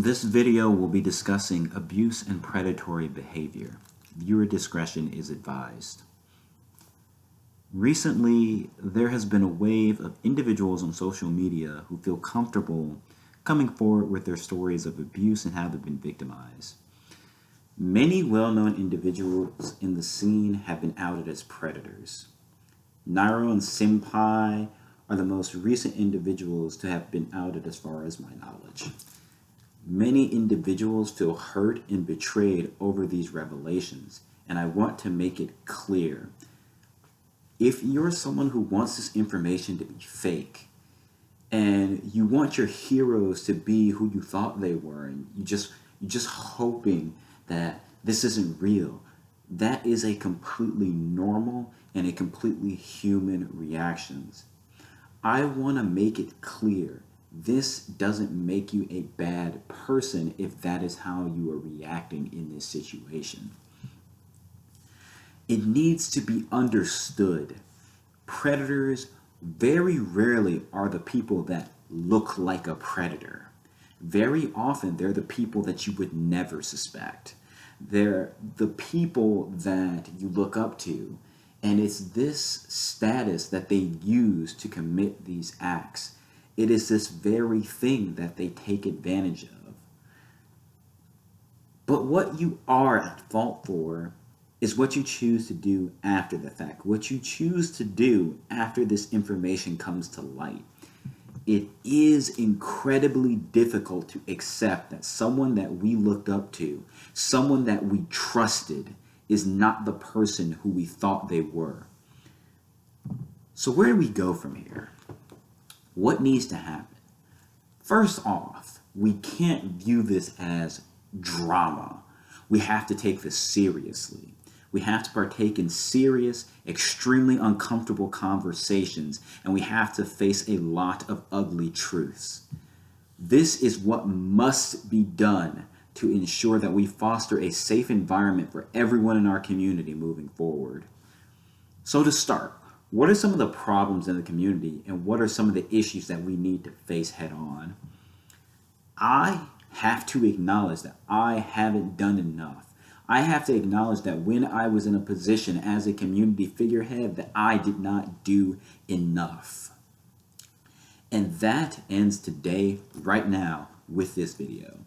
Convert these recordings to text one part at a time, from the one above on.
This video will be discussing abuse and predatory behavior. Viewer discretion is advised. Recently, there has been a wave of individuals on social media who feel comfortable coming forward with their stories of abuse and how they've been victimized. Many well-known individuals in the scene have been outed as predators. Nairo and Senpai are the most recent individuals to have been outed as far as my knowledge. Many individuals feel hurt and betrayed over these revelations, and I want to make it clear. If you're someone who wants this information to be fake, and you want your heroes to be who you thought they were, and you're just hoping that this isn't real, that is a completely normal and a completely human reactions. I want to make it clear. This doesn't make you a bad person if that is how you are reacting in this situation. It needs to be understood. Predators very rarely are the people that look like a predator. Very often they're the people that you would never suspect. They're the people that you look up to, and it's this status that they use to commit these acts. It is this very thing that they take advantage of. But what you are at fault for is what you choose to do after the fact, what you choose to do after this information comes to light. It is incredibly difficult to accept that someone that we looked up to, someone that we trusted, is not the person who we thought they were. So where do we go from here? What needs to happen? First off, we can't view this as drama. We have to take this seriously. We have to partake in serious, extremely uncomfortable conversations, and we have to face a lot of ugly truths. This is what must be done to ensure that we foster a safe environment for everyone in our community moving forward. So to start, what are some of the problems in the community, and what are some of the issues that we need to face head on? I have to acknowledge that I haven't done enough. I have to acknowledge that when I was in a position as a community figurehead, that I did not do enough. And that ends today, right now, with this video.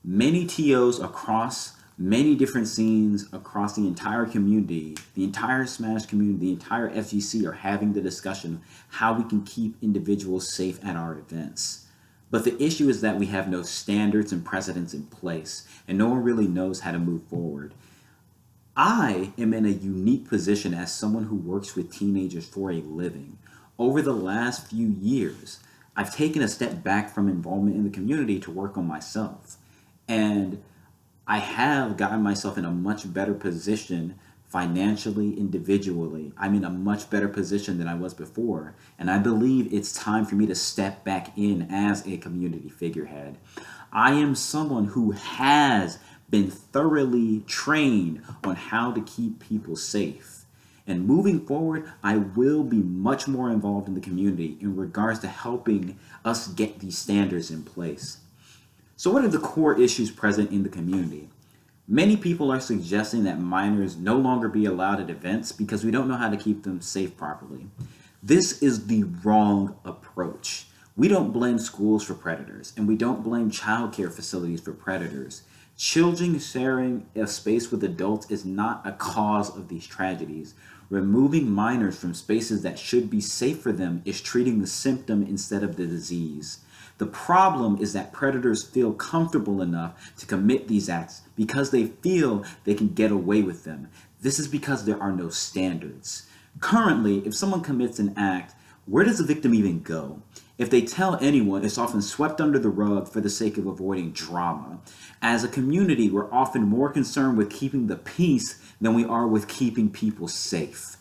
Many TOs across many different scenes across the entire community, the entire Smash community, the entire FGC are having the discussion how we can keep individuals safe at our events. But the issue is that we have no standards and precedents in place, and no one really knows how to move forward. I am in a unique position as someone who works with teenagers for a living. Over the last few years, I've taken a step back from involvement in the community to work on myself. And I have gotten myself in a much better position financially, individually. I'm in a much better position than I was before. And I believe it's time for me to step back in as a community figurehead. I am someone who has been thoroughly trained on how to keep people safe. And moving forward, I will be much more involved in the community in regards to helping us get these standards in place. So what are the core issues present in the community? Many people are suggesting that minors no longer be allowed at events because we don't know how to keep them safe properly. This is the wrong approach. We don't blame schools for predators, and we don't blame childcare facilities for predators. Children sharing a space with adults is not a cause of these tragedies. Removing minors from spaces that should be safe for them is treating the symptom instead of the disease. The problem is that predators feel comfortable enough to commit these acts because they feel they can get away with them. This is because there are no standards. Currently, if someone commits an act, where does the victim even go? If they tell anyone, it's often swept under the rug for the sake of avoiding drama. As a community, we're often more concerned with keeping the peace than we are with keeping people safe.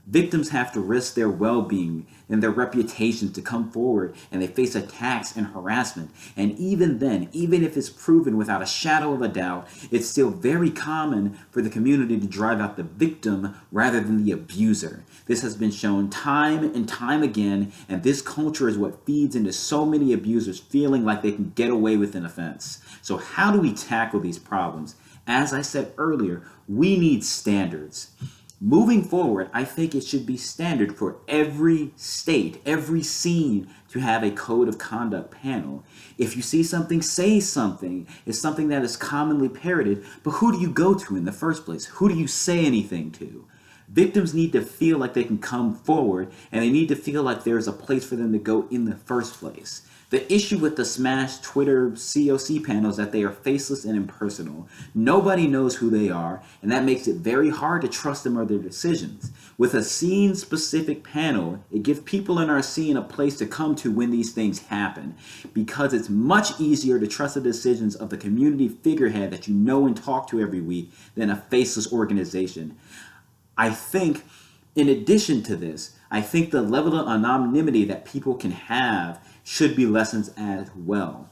Victims have to risk their well-being and their reputations to come forward, and they face attacks and harassment. And even then, even if it's proven without a shadow of a doubt, it's still very common for the community to drive out the victim rather than the abuser. This has been shown time and time again, and this culture is what feeds into so many abusers feeling like they can get away with an offense. So how do we tackle these problems? As I said earlier, we need standards. Moving forward, I think it should be standard for every state, every scene to have a code of conduct panel. If you see something, say something. It's something that is commonly parroted, but who do you go to in the first place? Who do you say anything to? Victims need to feel like they can come forward, and they need to feel like there's a place for them to go in the first place. The issue with the Smash Twitter COC panels is that they are faceless and impersonal. Nobody knows who they are, and that makes it very hard to trust them or their decisions. With a scene-specific panel, it gives people in our scene a place to come to when these things happen, because it's much easier to trust the decisions of the community figurehead that you know and talk to every week than a faceless organization. I think, in addition to this, I think the level of anonymity that people can have should be lessened as well.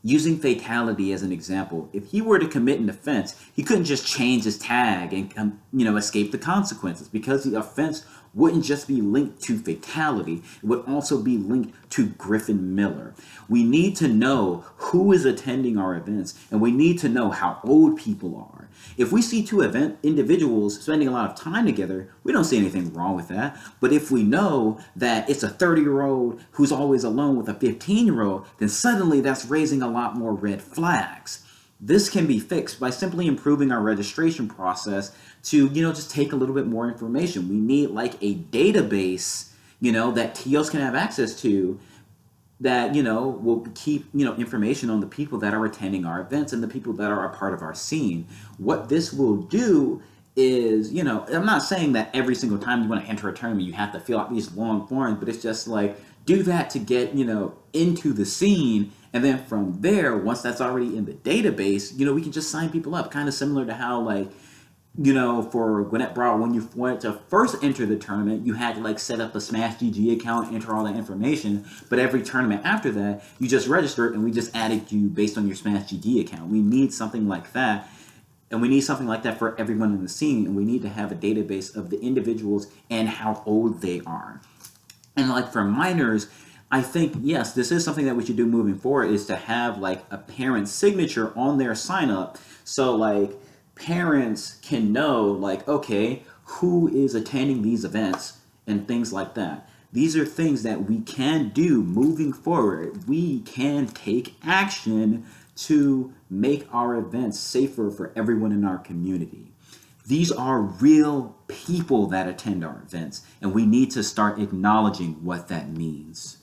Using fatality as an example, if he were to commit an offense, he couldn't just change his tag and escape the consequences, because the offense wouldn't just be linked to fatality, it would also be linked to Griffin Miller. We need to know who is attending our events, and we need to know how old people are. If we see two individuals spending a lot of time together, we don't see anything wrong with that. But if we know that it's a 30-year-old who's always alone with a 15-year-old, then suddenly that's raising a lot more red flags. This can be fixed by simply improving our registration process to, just take a little bit more information. We need like a database, that TOs can have access to, that will keep information on the people that are attending our events and the people that are a part of our scene. What this will do is, I'm not saying that every single time you want to enter a tournament you have to fill out these long forms, but it's just like, do that to get into the scene, and then from there, once that's already in the database, we can just sign people up, kind of similar to how for Gwinnett Brawl, when you wanted to first enter the tournament, you had to set up a Smash GG account, enter all that information. But every tournament after that, you just registered, and we just added you based on your Smash GG account. We need something like that, and we need something like that for everyone in the scene. And we need to have a database of the individuals and how old they are. And for minors, I think, yes, this is something that we should do moving forward, is to have a parent's signature on their sign up. So parents can know, okay, who is attending these events and things like that. These are things that we can do moving forward. We can take action to make our events safer for everyone in our community. These are real people that attend our events, and we need to start acknowledging what that means.